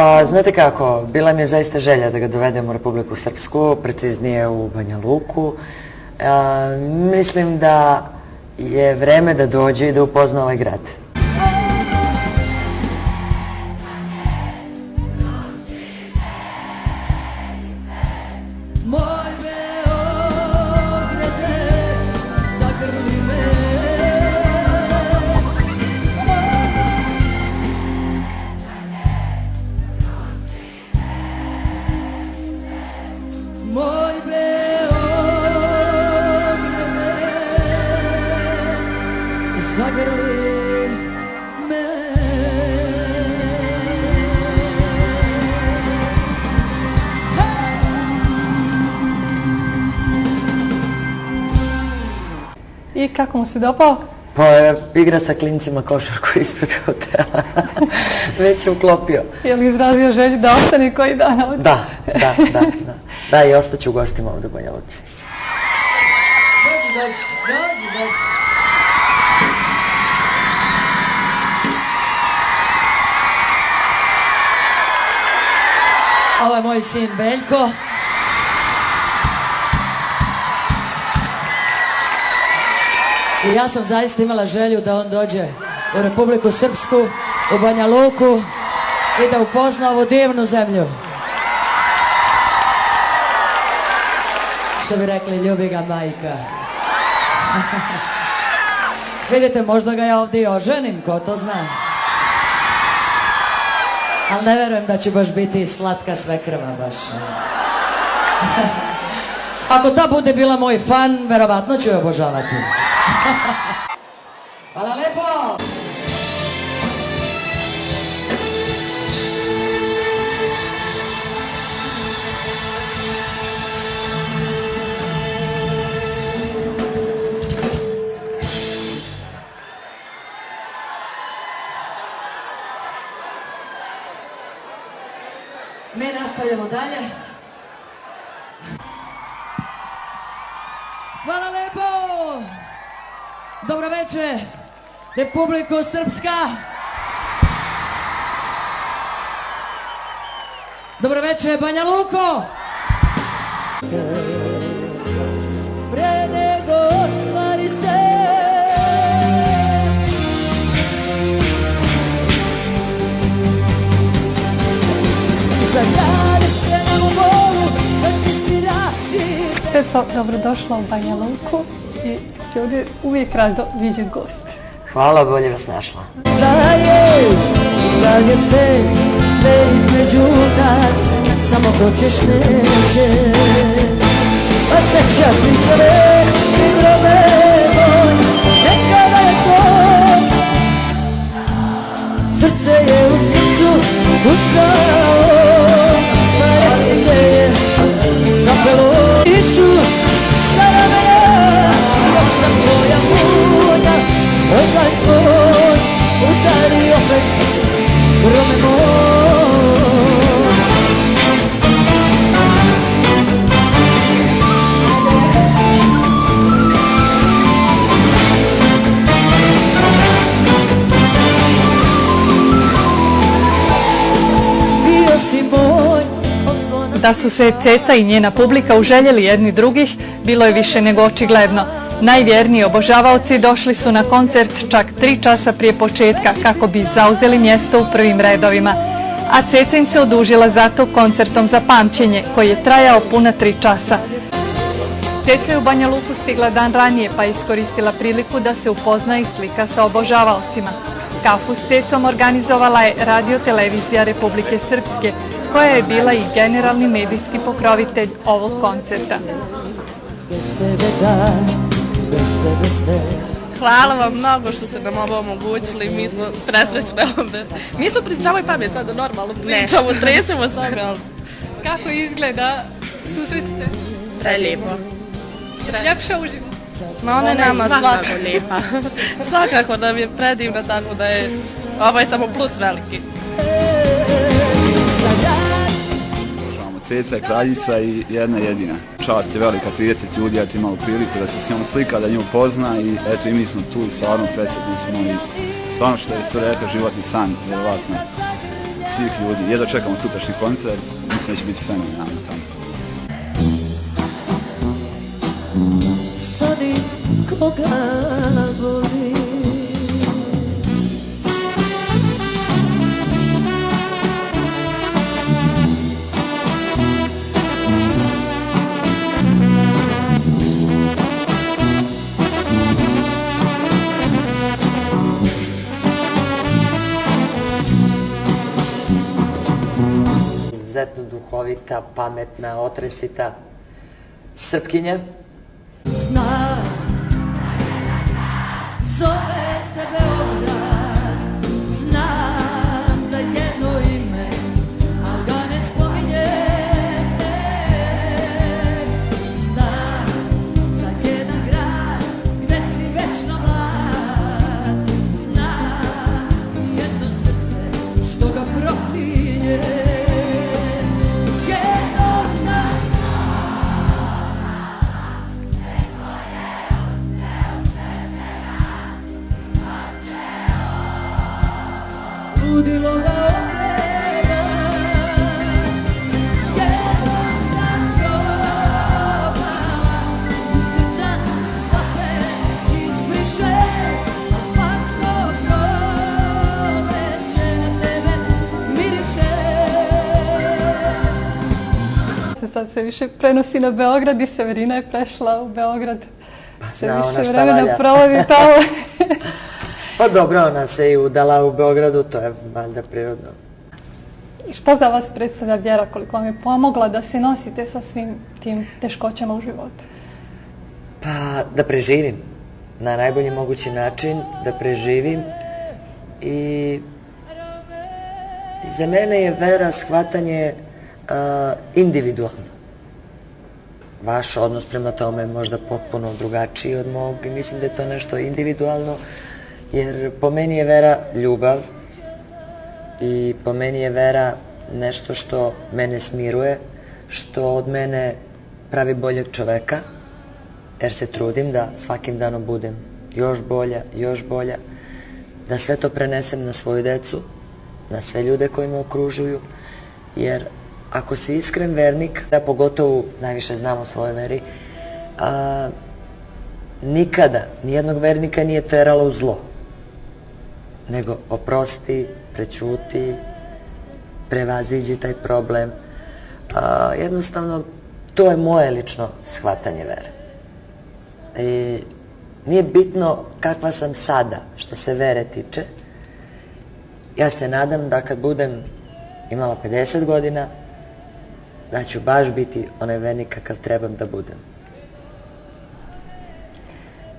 Pa znate kako, bila mi je zaista želja da ga dovedem u Republiku Srpsku, preciznije u Banja Luku. Mislim da je vreme da dođe i da upozna ovaj grad. I kako mu se dopao? Pa igra sa klincima košarku ispred hotela. Već se uklopio. Je li izrazio želju da ostane koji dan ovdje? Da, i ostaću u gostima ovdje u Banja Luci. Dođi. Ovo je moj sin Veljko. I ja sam zaista imala želju da on dođe u Republiku Srpsku, u Banja Luku i da upozna ovu divnu zemlju. Što bi rekli, ljubi ga majka. Vidite, možda ga ja ovdje i oženim, ko to zna. Ali ne verujem da će baš biti slatka svekrva baš. Ako ta bude bila moj fan, verovatno ću je obožavati. Hvala lepo! Mi nastavljamo dalje. Hvala lepo! Dobro večer, Republiko Srpska! Dobro večer, Banja Luko! Pre nego ostvari se Zagradit će nam u bolu noćni svirači. Ceco, dobrodošla u Banja Luku i si ovdje uvijek rado viđen gost. Hvala, bolje vas našla. Staješ, sad je sve između nas, samo hoćeš neće. Pa sećaš li sve igrove moj, nekada je to. Srce je u srcu kucao, pa reci gdje je zapelo. Išu za ramena, još sam tvoja munja, oganj tvoj udari opet grome moj. Bio si moj. Da su se Ceca i njena publika uželjeli jedni drugih, bilo je više nego očigledno. Najvjerniji obožavaoci došli su na koncert čak 3 časa prije početka kako bi zauzeli mjesto u prvim redovima. A Ceca im se odužila zato koncertom za pamćenje koji je trajao puna 3 časa. Ceca je u Banja Luku stigla dan ranije pa je iskoristila priliku da se upozna i slika sa obožavaocima. Kafu s Cecom organizovala je Radio-televizija Republike Srpske, koja je bila i generalni medijski pokrovitelj ovog koncerta. Hvala vam mnogo što ste nam ovo omogućili, mi smo presrećne ovdje. Mi smo pri zdravoj pameti, sada normalno pričamo, tresemo s ovdje, ali... Kako izgleda susretite? Prelijepo. Ljepša uživo? Ma ona je nama svakako lijepa. Svakako nam je predivna, tako da je ovaj samo plus veliki. Ceca je kraljica i jedna jedina. Čast je velika, 30 ljudi, eto imamo priliku da se s njom slika, da nju pozna i eto i mi smo tu i stvarno presretni smo i stvarno što je to rekao životni san, vjerovatno. svih ljudi. Jedva čekamo sutrašnji koncert, mislim da će biti fenomenalno tamo. Sadi koga voli. Izuzetno duhovita, pametna, otresita Srpkinja. Zna, zove se Beograd, znam za jedno ime, al ga ne spominjem. Znam za jedan grad gde si večno mlad, znam jedno srce što ga proklinje. Ludilo ga okrena, jednom sam probala, iz srca opet izbriše, a svako proleće na tebe miriše. Sad se više prenosi na Beograd i Severina je prešla u Beograd. Se zna ona više šta vremena valja. provodi tamo. Pa dobro, ona se i udala u Beogradu, to je valjda prirodno. I šta za vas predstavlja vjera, koliko vam je pomogla da se nosite sa svim tim teškoćama u životu? Pa da preživim na najbolji mogući način, da preživim i za mene je vera shvatanje individualno. Vaš odnos prema tome je možda potpuno drugačiji od mog i mislim da je to nešto individualno, jer po meni je vera ljubav i po meni je vera nešto što mene smiruje, što od mene pravi boljeg čoveka, jer se trudim da svakim danom budem još bolja, da sve to prenesem na svoju decu, na sve ljude koji me okružuju, jer ako si iskren vernik, ja pogotovo najviše znam o svojoj veri, nikada nijednog vernika nije teralo u zlo, nego oprosti, prećuti, prevaziđi taj problem. Jednostavno, to je moje lično shvatanje vere. I nije bitno kakva sam sada, što se vere tiče. Ja se nadam da kad budem imala 50 godina, da ću baš biti onaj vernik kakav trebam da budem.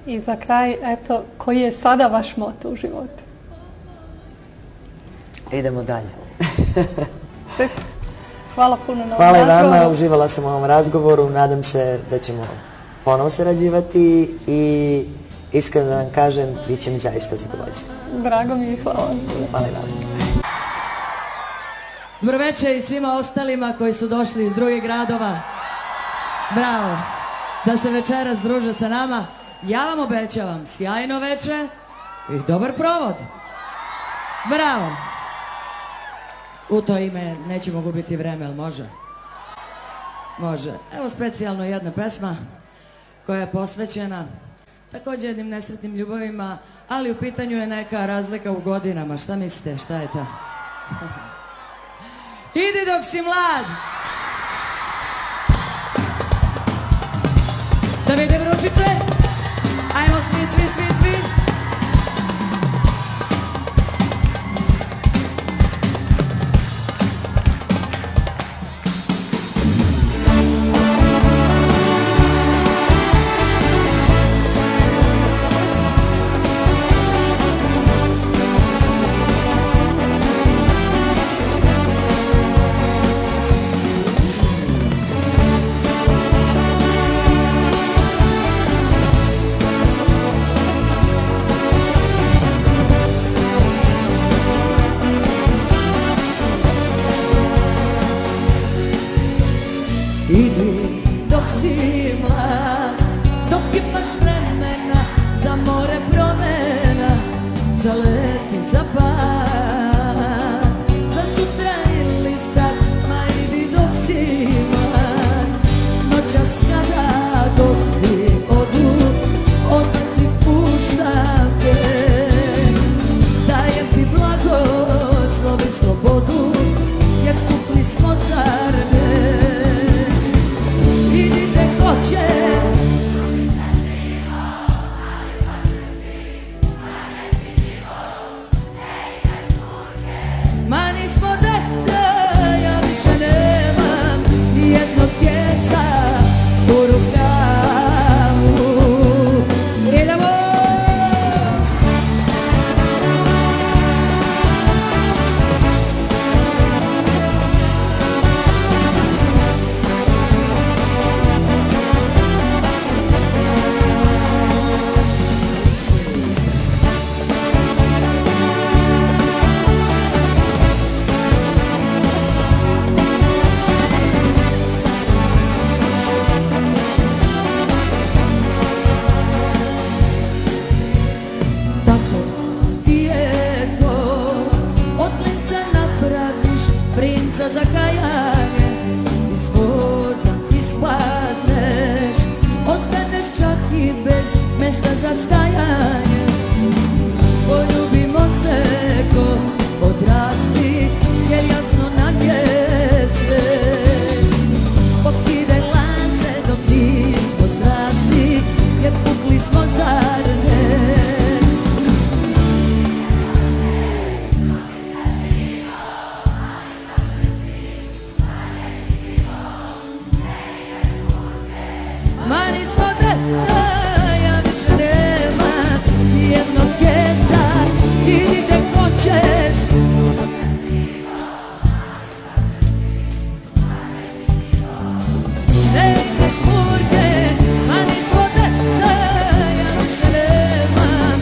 I za kraj, eto, koji je sada vaš moto u životu? Idemo dalje. Hvala puno na ovom Hvala i razgovoru. vama, uživala sam u ovom razgovoru, nadam se da ćemo ponovo sarađivati i iskreno da vam kažem, bit će mi zaista zadovoljstvo. Drago mi je, hvala. Hvala i vama. Dobro večer i svima ostalima koji su došli iz drugih gradova. Bravo, da se večeras druže sa nama. Ja vam obećavam sjajno večer i dobar provod. Bravo. U to ime nećemo gubiti vreme, ali može? Može. Evo specijalno jedna pesma koja je posvećena također jednim nesretnim ljubavima, ali u pitanju je neka razlika u godinama. Šta mislite, šta je to? Idi dok si mlad! Da vidim ručice! Ajmo svi! Idi dok si mlad, dok imaš vremena za more promena, za let i za pad, za sutra princa za kajanje, iz voza ispadneš, ostaneš čak i bez mesta za stajanje. Poljubimo se ko odrasli, jer jasno nam je sve. Pokidaj lance dok nismo strasti, jer pukli smo zar ne. Ma nismo deca, ja više nemam jednog keca, idi gde hoćeš. Ne ideš murke, ma nismo deca, ja više nemam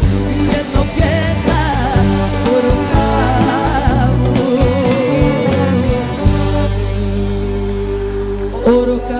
jednog keca u rukavu. U rukavu.